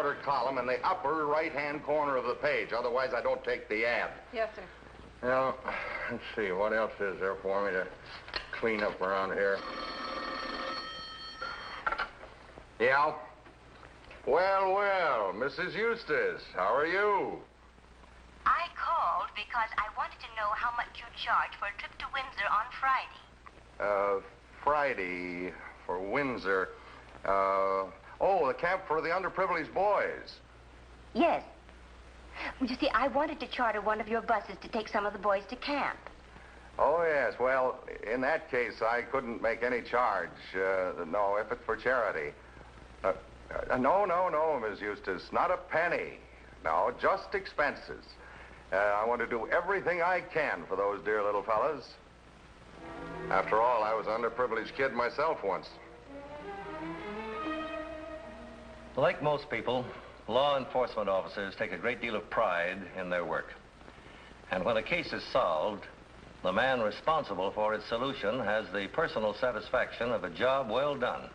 quarter column in the upper right-hand corner of the page. Otherwise, I don't take the ad. Yes, sir. Now, let's see, what else is there for me to clean up around here? Yeah? Well, well, Mrs. Eustace, how are you? I called because I wanted to know how much you charge for a trip to Windsor on Friday. Friday for Windsor. Oh, the camp for the underprivileged boys. Yes. Well, you see, I wanted to charter one of your buses to take some of the boys to camp. Oh, yes. Well, in that case, I couldn't make any charge. No, if it's for charity. No, Ms. Eustace, not a penny. No, just expenses. I want to do everything I can for those dear little fellas. After all, I was an underprivileged kid myself once. Like most people, law enforcement officers take a great deal of pride in their work. And when a case is solved, the man responsible for its solution has the personal satisfaction of a job well done.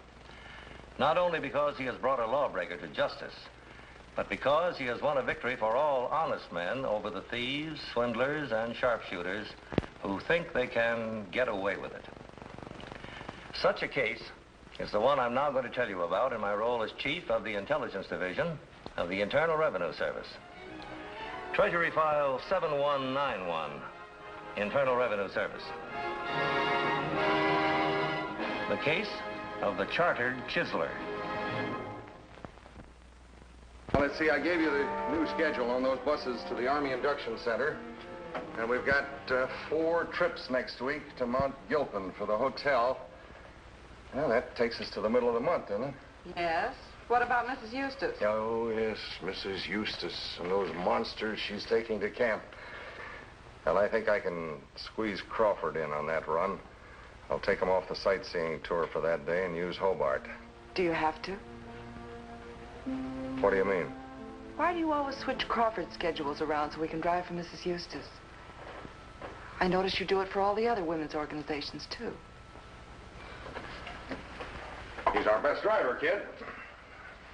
Not only because he has brought a lawbreaker to justice, but because he has won a victory for all honest men over the thieves, swindlers, and sharpshooters who think they can get away with it. Such a case is the one I'm now going to tell you about in my role as Chief of the Intelligence Division of the Internal Revenue Service. Treasury File 7191, Internal Revenue Service. The case of the chartered Chiseller. Well, let's see, I gave you the new schedule on those buses to the Army Induction Center. And we've got 4 trips next week to Mount Gilpin for the hotel. Well, that takes us to the middle of the month, doesn't it? Yes. What about Mrs. Eustace? Oh, yes, Mrs. Eustace and those monsters she's taking to camp. Well, I think I can squeeze Crawford in on that run. I'll take him off the sightseeing tour for that day and use Hobart. Do you have to? What do you mean? Why do you always switch Crawford's schedules around so we can drive for Mrs. Eustace? I notice you do it for all the other women's organizations, too. He's our best driver, kid.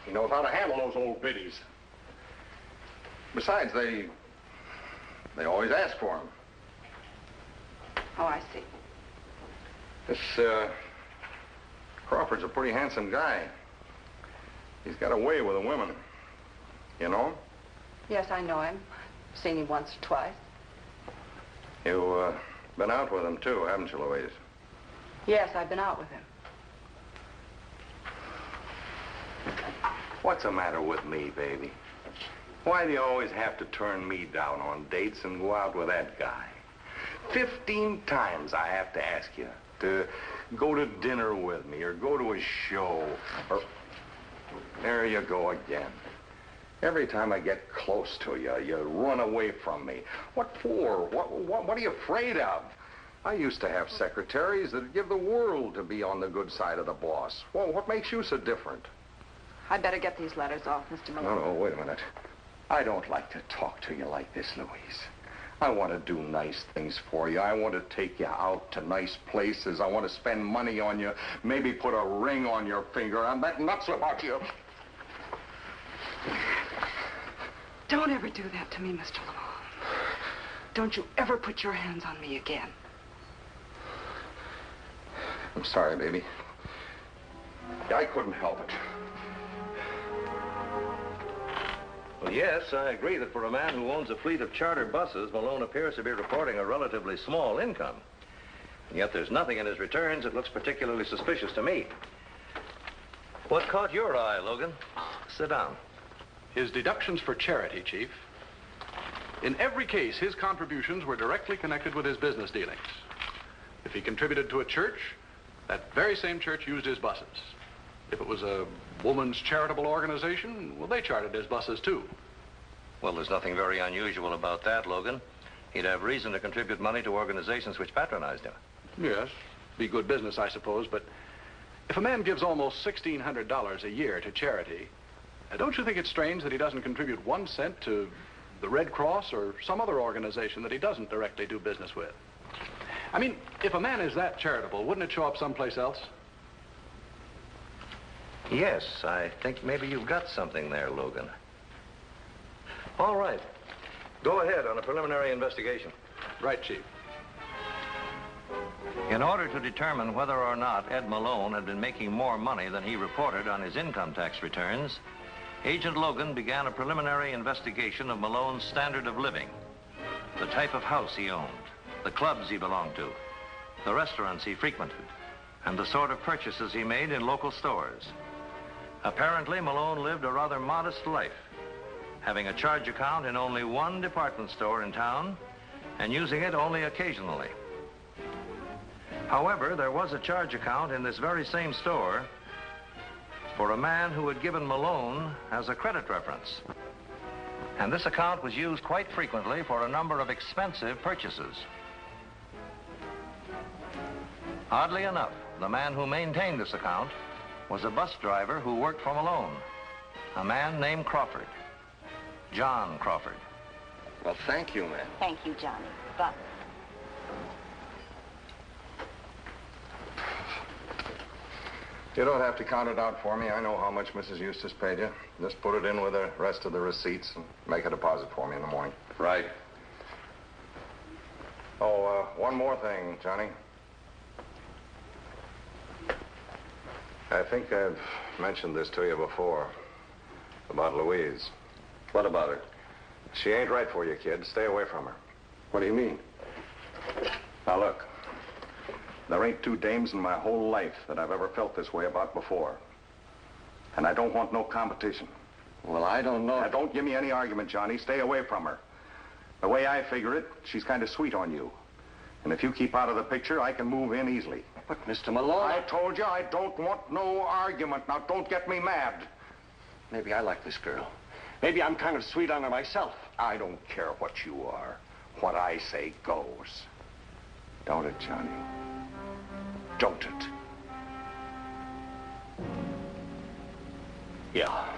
He knows how to handle those old biddies. Besides, they always ask for him. Oh, I see. This, Crawford's a pretty handsome guy. He's got a way with the women. You know him? Yes, I know him. I've seen him once or twice. You've been out with him, too, haven't you, Louise? Yes, I've been out with him. What's the matter with me, baby? Why do you always have to turn me down on dates and go out with that guy? 15 times I have to ask you to go to dinner with me or go to a show or... There you go again. Every time I get close to you, you run away from me. What for? What are you afraid of? I used to have secretaries that'd give the world to be on the good side of the boss. Well, what makes you so different? I'd better get these letters off, Mr. Malone. No, wait a minute. I don't like to talk to you like this, Louise. I want to do nice things for you. I want to take you out to nice places. I want to spend money on you, maybe put a ring on your finger. I'm that nuts about you. Don't ever do that to me, Mr. Lamont. Don't you ever put your hands on me again. I'm sorry, baby. I couldn't help it. Well, yes, I agree that for a man who owns a fleet of charter buses, Malone appears to be reporting a relatively small income. And yet there's nothing in his returns that looks particularly suspicious to me. What caught your eye, Logan? Sit down. His deductions for charity, Chief. In every case, his contributions were directly connected with his business dealings. If he contributed to a church, that very same church used his buses. If it was a woman's charitable organization, well, they chartered his buses, too. Well, there's nothing very unusual about that, Logan. He'd have reason to contribute money to organizations which patronized him. Yes, be good business, I suppose, but if a man gives almost $1,600 a year to charity, don't you think it's strange that he doesn't contribute 1 cent to the Red Cross or some other organization that he doesn't directly do business with? I mean, if a man is that charitable, wouldn't it show up someplace else? Yes, I think maybe you've got something there, Logan. All right. Go ahead on a preliminary investigation. Right, Chief. In order to determine whether or not Ed Malone had been making more money than he reported on his income tax returns, Agent Logan began a preliminary investigation of Malone's standard of living, the type of house he owned, the clubs he belonged to, the restaurants he frequented, and the sort of purchases he made in local stores. Apparently, Malone lived a rather modest life, having a charge account in only one department store in town and using it only occasionally. However, there was a charge account in this very same store for a man who had given Malone as a credit reference. And this account was used quite frequently for a number of expensive purchases. Oddly enough, the man who maintained this account was a bus driver who worked for Malone, a man named Crawford, John Crawford. Well, thank you, man. Thank you, Johnny. But You don't have to count it out for me. I know how much Mrs. Eustace paid you. Just put it in with the rest of the receipts and make a deposit for me in the morning. Right. Oh, one more thing, Johnny. I think I've mentioned this to you before, about Louise. What about her? She ain't right for you, kid. Stay away from her. What do you mean? Now, look. There ain't two dames in my whole life that I've ever felt this way about before. And I don't want no competition. Well, I don't know. Now, don't give me any argument, Johnny. Stay away from her. The way I figure it, she's kind of sweet on you. And if you keep out of the picture, I can move in easily. But, Mr. Malone... I told you I don't want no argument. Now, don't get me mad. Maybe I like this girl. Maybe I'm kind of sweet on her myself. I don't care what you are. What I say goes. Don't it, Johnny? Don't it? Yeah.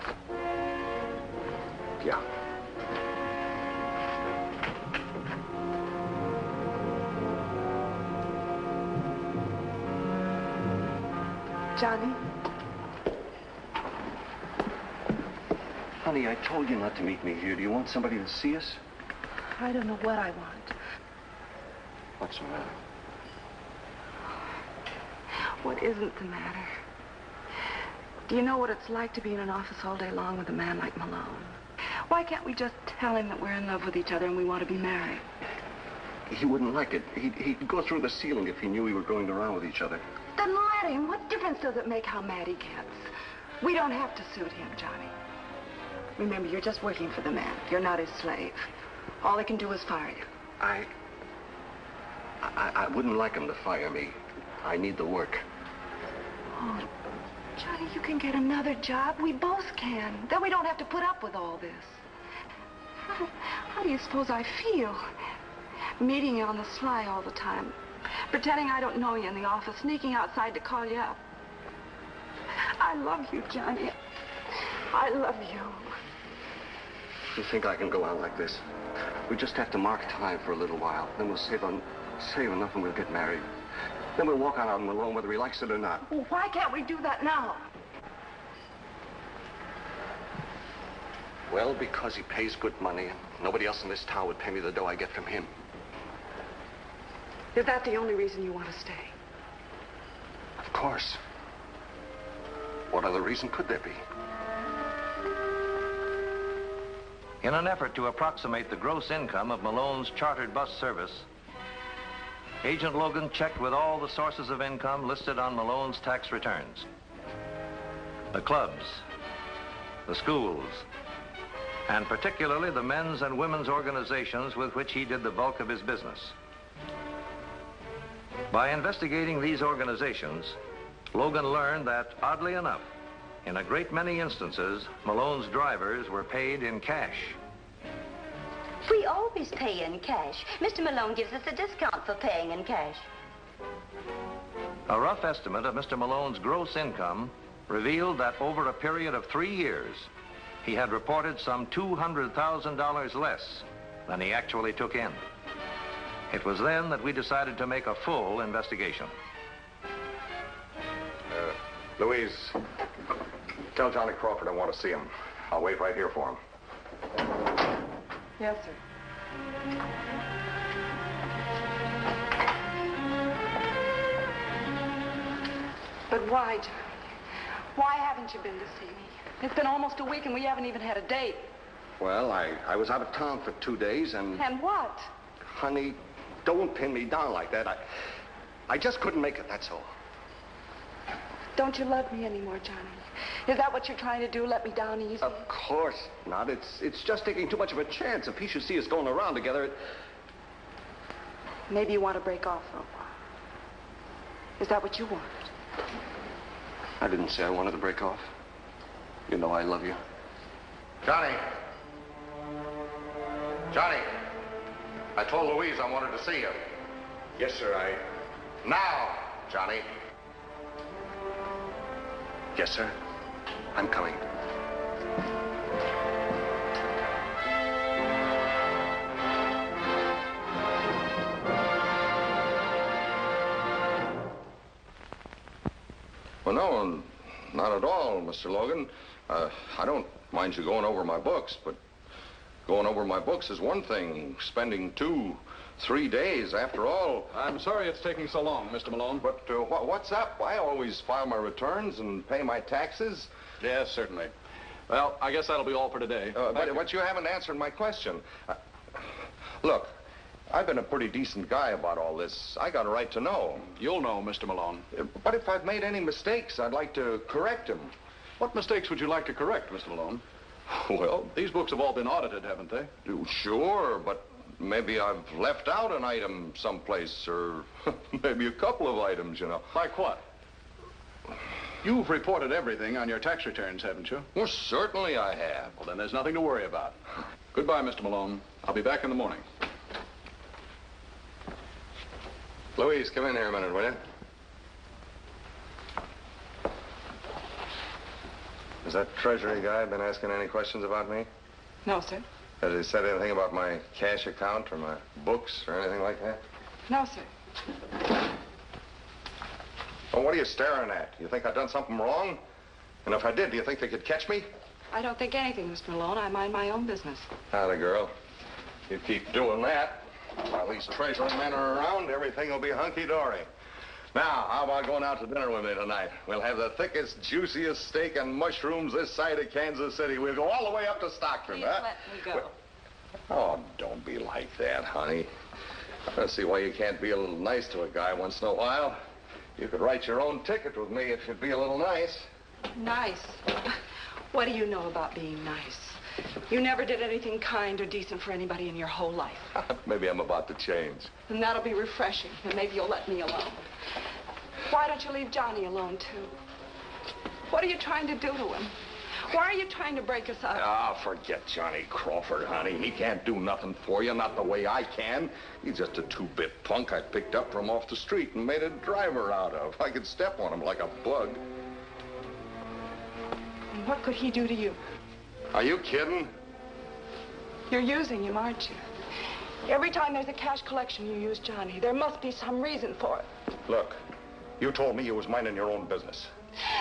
Yeah. Johnny? Honey, I told you not to meet me here. Do you want somebody to see us? I don't know what I want. What's the matter? What isn't the matter? Do you know what it's like to be in an office all day long with a man like Malone? Why can't we just tell him that we're in love with each other and we want to be married? He wouldn't like it. He'd go through the ceiling if he knew we were going around with each other. Then let him. What difference does it make how mad he gets? We don't have to suit him, Johnny. Remember, you're just working for the man. You're not his slave. All he can do is fire you. I wouldn't like him to fire me. I need the work. Oh, Johnny, you can get another job. We both can. Then we don't have to put up with all this. How do you suppose I feel? Meeting you on the sly all the time. Pretending I don't know you in the office. Sneaking outside to call you up. I love you, Johnny. I love you. You think I can go on like this? We just have to mark time for a little while. Then we'll save enough and we'll get married. Then we'll walk on out alone whether he likes it or not. Well, why can't we do that now? Well, because he pays good money and nobody else in this town would pay me the dough I get from him. Is that the only reason you want to stay? Of course. What other reason could there be? In an effort to approximate the gross income of Malone's chartered bus service, Agent Logan checked with all the sources of income listed on Malone's tax returns. The clubs, the schools, and particularly the men's and women's organizations with which he did the bulk of his business. By investigating these organizations, Logan learned that, oddly enough, in a great many instances, Malone's drivers were paid in cash. we always pay in cash. Mr. Malone gives us a discount for paying in cash. A rough estimate of Mr. Malone's gross income revealed that over a period of 3 years, he had reported some $200,000 less than he actually took in. It was then that we decided to make a full investigation. Louise, Tell Johnny Crawford I want to see him. I'll wait right here for him. Yes, sir. But why, Johnny? Why haven't you been to see me? It's been almost a week and we haven't even had a date. Well, I was out of town for 2 days and... And what? Honey, don't pin me down like that. I just couldn't make it, that's all. Don't you love me anymore, Johnny? Is that what you're trying to do, let me down easy? Of course not. It's just taking too much of a chance. If he should see us going around together, Maybe you want to break off for a while. Is that what you want? I didn't say I wanted to break off. You know I love you. Johnny! Johnny! I told Louise I wanted to see you. Yes, sir, Now, Johnny! Yes, sir. I'm coming. Well, no, not at all, Mr. Logan. I don't mind you going over my books, but going over my books is one thing. Spending 2-3 days, after all. I'm sorry it's taking so long, Mr. Malone. But what's up? I always file my returns and pay my taxes. Yes, certainly. Well, I guess that'll be all for today. But you haven't answered my question. Look, I've been a pretty decent guy about all this. I got a right to know. You'll know, Mr. Malone. But if I've made any mistakes, I'd like to correct them. What mistakes would you like to correct, Mr. Malone? Well, These books have all been audited, haven't they? sure, but maybe I've left out an item someplace, or maybe a couple of items, you know. Like what? You've reported everything on your tax returns, haven't you? Well, certainly I have. Well, then there's nothing to worry about. Goodbye, Mr. Malone. I'll be back in the morning. Louise, come in here a minute, will you? Has that Treasury guy been asking any questions about me? No, sir. Has he said anything about my cash account or my books or anything like that? No, sir. Well, what are you staring at? You think I've done something wrong? And if I did, do you think they could catch me? I don't think anything, Mr. Malone. I mind my own business. Howdy, girl. You keep doing that, while these Treasury men are around, everything will be hunky-dory. Now, how about going out to dinner with me tonight? We'll have the thickest, juiciest steak and mushrooms this side of Kansas City. We'll go all the way up to Stockton, Please huh? let me go. Oh, don't be like that, honey. I see why you can't be a little nice to a guy once in a while. You could write your own ticket with me if you'd be a little nice. Nice? What do you know about being nice? You never did anything kind or decent for anybody in your whole life. Maybe I'm about to change. And that'll be refreshing, and maybe you'll let me alone. Why don't you leave Johnny alone, too? What are you trying to do to him? Why are you trying to break us up? Ah, forget Johnny Crawford, honey. He can't do nothing for you, not the way I can. He's just a two-bit punk I picked up from off the street and made a driver out of. I could step on him like a bug. And what could he do to you? Are you kidding? You're using him, aren't you? Every time there's a cash collection, you use Johnny. There must be some reason for it. Look, you told me you was minding your own business.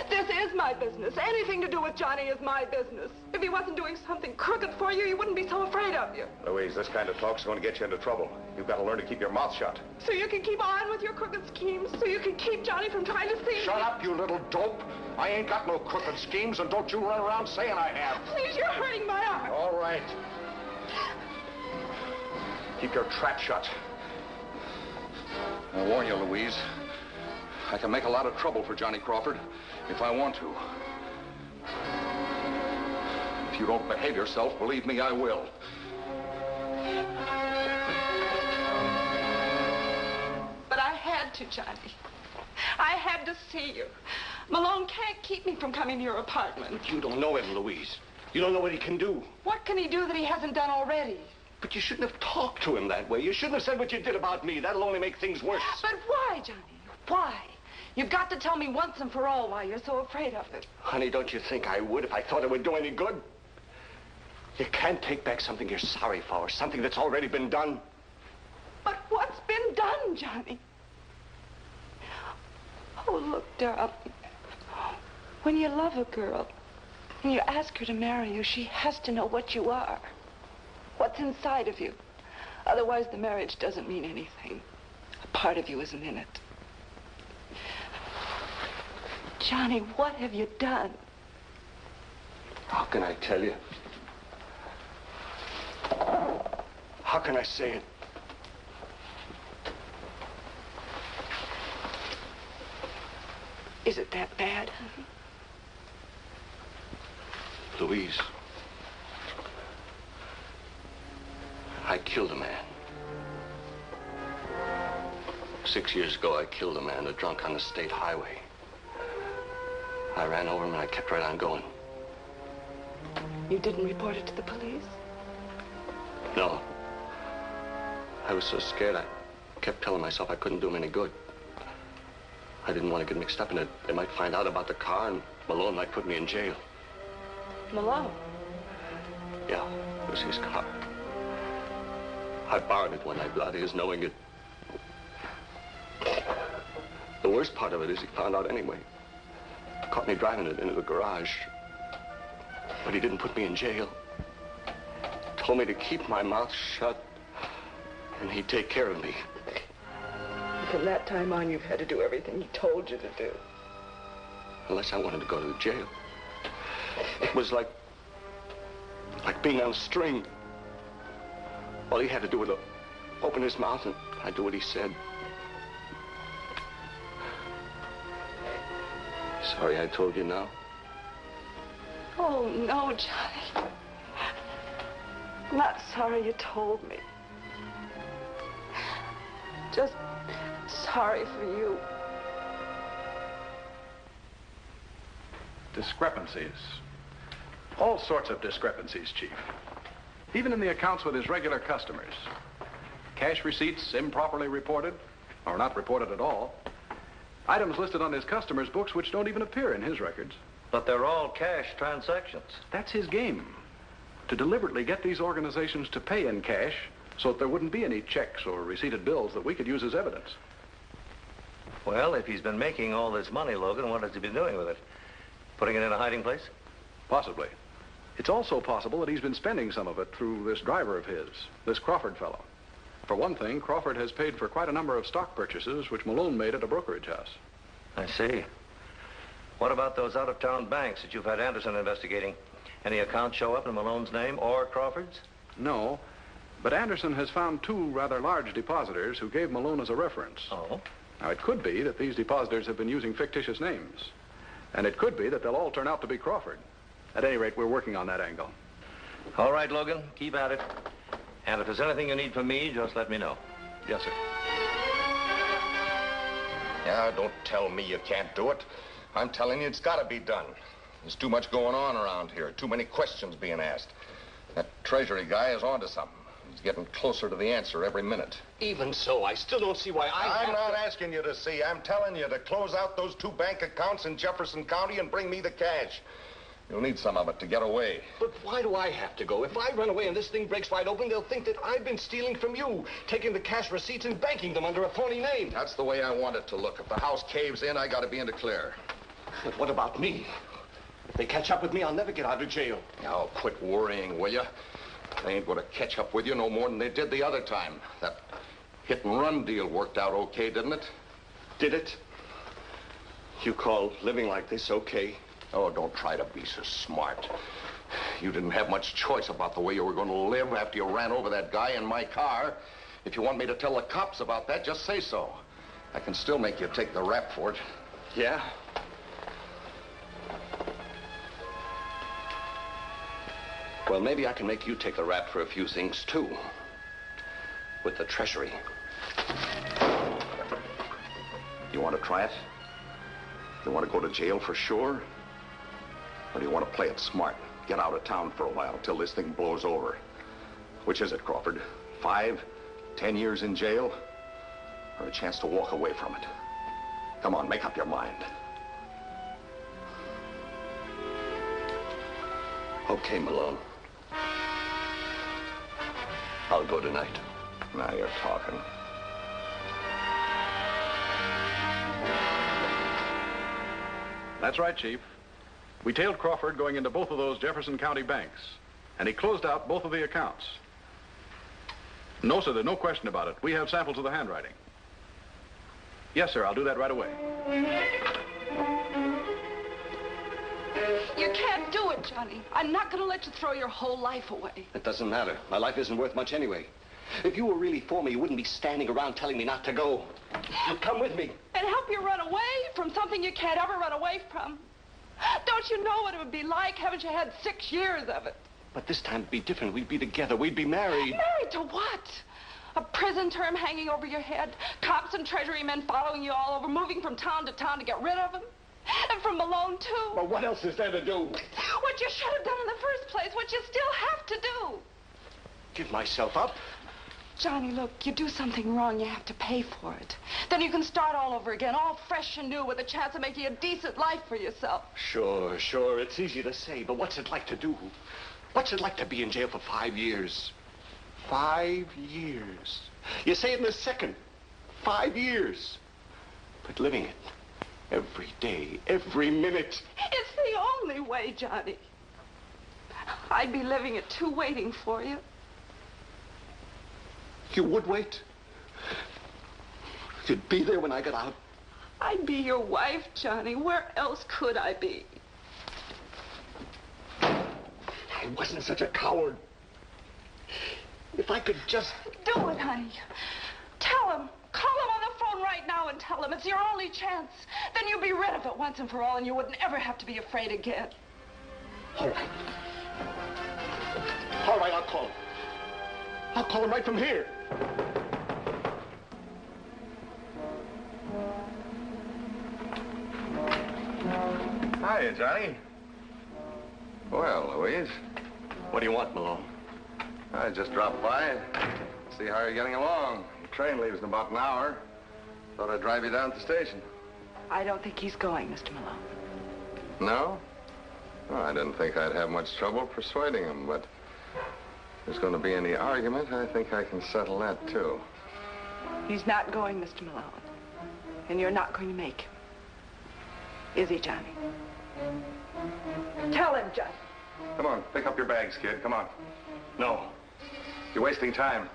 This is my business. Anything to do with Johnny is my business. If he wasn't doing something crooked for you, he wouldn't be so afraid of you. Louise, this kind of talk's going to get you into trouble. You've got to learn to keep your mouth shut. So you can keep on with your crooked schemes? So you can keep Johnny from trying to see me? Shut up, you little dope. I ain't got no crooked schemes, and don't you run around saying I have. Please, you're hurting my arm. All right. Keep your trap shut. I warn you, Louise. I can make a lot of trouble for Johnny Crawford if I want to. If you don't behave yourself, believe me, I will. But I had to, Johnny. I had to see you. Malone can't keep me from coming to your apartment. You don't know him, Louise. You don't know what he can do. What can he do that he hasn't done already? But you shouldn't have talked to him that way. You shouldn't have said what you did about me. That'll only make things worse. But why, Johnny? Why? You've got to tell me once and for all why you're so afraid of it. Honey, don't you think I would if I thought it would do any good? You can't take back something you're sorry for, something that's already been done. But what's been done, Johnny? Oh, look, darling. When you love a girl, When you ask her to marry you, she has to know what you are, what's inside of you. Otherwise, the marriage doesn't mean anything. A part of you isn't in it. Johnny, what have you done? How can I tell you? How can I say it? Is it that bad, honey? Louise, I killed a man. 6 years ago, I killed a man, a drunk on the state highway. I ran over him and I kept right on going. You didn't report it to the police? No. I was so scared, I kept telling myself I couldn't do him any good. I didn't want to get mixed up in it. They might find out about the car and Malone might put me in jail. Malone? Yeah, it was his car. I borrowed it one night without his knowing it. The worst part of it is he found out anyway. Caught me driving it into the garage. But he didn't put me in jail. Told me to keep my mouth shut, and he'd take care of me. From that time on, you've had to do everything he told you to do. Unless I wanted to go to the jail. It was like being on a string. All he had to do was open his mouth, and I'd do what he said. Sorry I told you now. Oh, no, Johnny. I'm not sorry you told me. Just sorry for you. Discrepancies. All sorts of discrepancies, Chief. Even in the accounts with his regular customers. Cash receipts improperly reported, or not reported at all. Items listed on his customers' books which don't even appear in his records. But they're all cash transactions. That's his game. To deliberately get these organizations to pay in cash so that there wouldn't be any checks or receipted bills that we could use as evidence. Well, if he's been making all this money, Logan, what has he been doing with it? Putting it in a hiding place? Possibly. It's also possible that he's been spending some of it through this driver of his, this Crawford fellow. For one thing, Crawford has paid for quite a number of stock purchases which Malone made at a brokerage house. I see. What about those out-of-town banks that you've had Anderson investigating? Any accounts show up in Malone's name or Crawford's? No, but Anderson has found two rather large depositors who gave Malone as a reference. Oh? Now, it could be that these depositors have been using fictitious names. And it could be that they'll all turn out to be Crawford. At any rate, we're working on that angle. All right, Logan, keep at it. And if there's anything you need from me, just let me know. Yes, sir. Yeah, don't tell me you can't do it. I'm telling you, it's got to be done. There's too much going on around here. Too many questions being asked. That Treasury guy is onto something. He's getting closer to the answer every minute. Even so, I still don't see why I'm not asking you to see. I'm telling you to close out those 2 bank accounts in Jefferson County and bring me the cash. You'll need some of it to get away. But why do I have to go? If I run away and this thing breaks wide open, they'll think that I've been stealing from you, taking the cash receipts and banking them under a phony name. That's the way I want it to look. If the house caves in, I got to be in the clear. But what about me? If they catch up with me, I'll never get out of jail. Now, quit worrying, will you? They ain't going to catch up with you no more than they did the other time. That hit-and-run deal worked out okay, didn't it? Did it? You call living like this okay? Oh, don't try to be so smart. You didn't have much choice about the way you were going to live after you ran over that guy in my car. If you want me to tell the cops about that, just say so. I can still make you take the rap for it. Yeah? Well, maybe I can make you take the rap for a few things, too. With the Treasury. You want to try it? You want to go to jail for sure? Or do you want to play it smart? Get out of town for a while till this thing blows over. Which is it, Crawford? 5, 10 years in jail? Or a chance to walk away from it? Come on, make up your mind. Okay, Malone. I'll go tonight. Now you're talking. That's right, Chief. We tailed Crawford going into both of those Jefferson County banks, and he closed out both of the accounts. No, sir, there's no question about it. We have samples of the handwriting. Yes, sir, I'll do that right away. You can't do it, Johnny. I'm not going to let you throw your whole life away. It doesn't matter. My life isn't worth much anyway. If you were really for me, you wouldn't be standing around telling me not to go. You'd come with me. And help you run away from something you can't ever run away from. Don't you know what it would be like? Haven't you had 6 years of it? But this time it'd be different. We'd be together. We'd be married. Married to what? A prison term hanging over your head? Cops and Treasury men following you all over, moving from town to town to get rid of them? And from Malone, too? But what else is there to do? What you should have done in the first place, what you still have to do. Give myself up? Johnny, look, you do something wrong, you have to pay for it. Then you can start all over again, all fresh and new, with a chance of making a decent life for yourself. Sure. It's easy to say, but what's it like to do? What's it like to be in jail for 5 years? 5 years. You say it in a second. 5 years. But living it every day, every minute. It's the only way, Johnny. I'd be living it too, waiting for you. You would wait? You'd be there when I got out? I'd be your wife, Johnny. Where else could I be? I wasn't such a coward. If I could just... Do it, honey. Tell him. Call him on the phone right now and tell him it's your only chance. Then you'll be rid of it once and for all, and you wouldn't ever have to be afraid again. All right. All right, I'll call him. I'll call him right from here. Hiya, Johnny. Well, Louise. What do you want, Malone? I just dropped by. See how you're getting along. The train leaves in about an hour. Thought I'd drive you down to the station. I don't think he's going, Mr. Malone. No? Well, I didn't think I'd have much trouble persuading him, but if there's going to be any argument, I think I can settle that, too. He's not going, Mr. Malone. And you're not going to make him. Is he, Johnny? Tell him, Johnny. Come on, pick up your bags, kid. Come on. No. You're wasting time.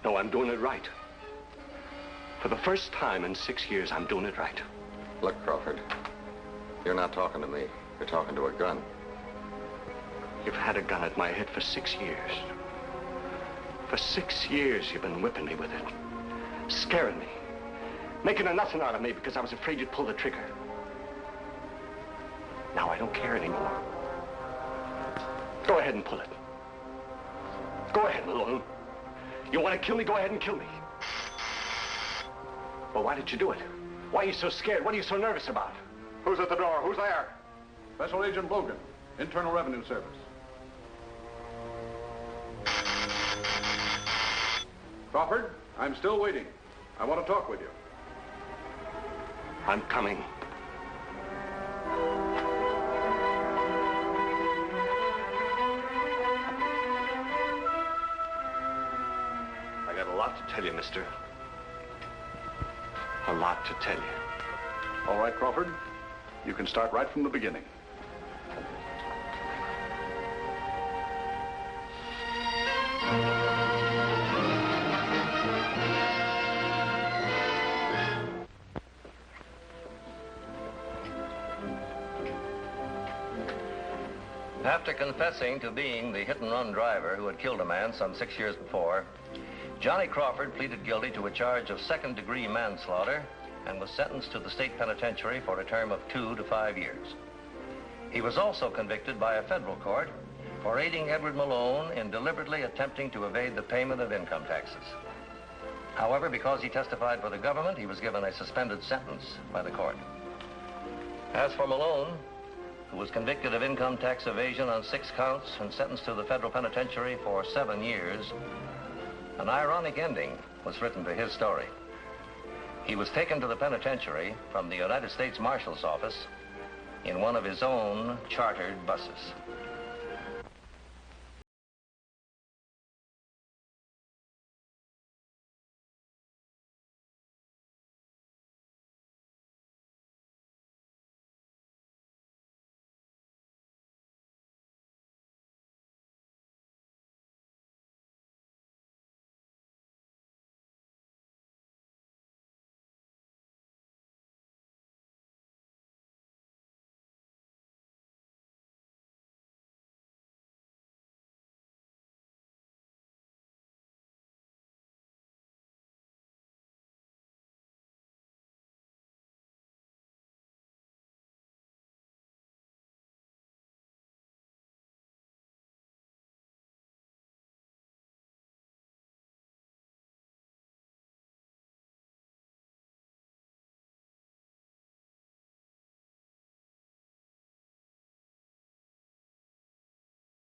No, I'm doing it right. For the first time in 6 years, I'm doing it right. Look, Crawford, you're not talking to me. You're talking to a gun. You've had a gun at my head for 6 years. For 6 years, you've been whipping me with it. Scaring me. Making a nothing out of me because I was afraid you'd pull the trigger. Now I don't care anymore. Go ahead and pull it. Go ahead, Malone. You want to kill me? Go ahead and kill me. Well, why did you do it? Why are you so scared? What are you so nervous about? Who's at the door? Who's there? Special Agent Logan, Internal Revenue Service. Crawford, I'm still waiting. I want to talk with you. I'm coming. I got a lot to tell you, mister. A lot to tell you. All right, Crawford. You can start right from the beginning. After confessing to being the hit-and-run driver who had killed a man some 6 years before, Johnny Crawford pleaded guilty to a charge of second-degree manslaughter and was sentenced to the state penitentiary for a term of 2 to 5 years. He was also convicted by a federal court for aiding Edward Malone in deliberately attempting to evade the payment of income taxes. However, because he testified for the government, he was given a suspended sentence by the court. As for Malone, who was convicted of income tax evasion on 6 counts and sentenced to the federal penitentiary for 7 years, an ironic ending was written to his story. He was taken to the penitentiary from the United States Marshal's office in one of his own chartered buses.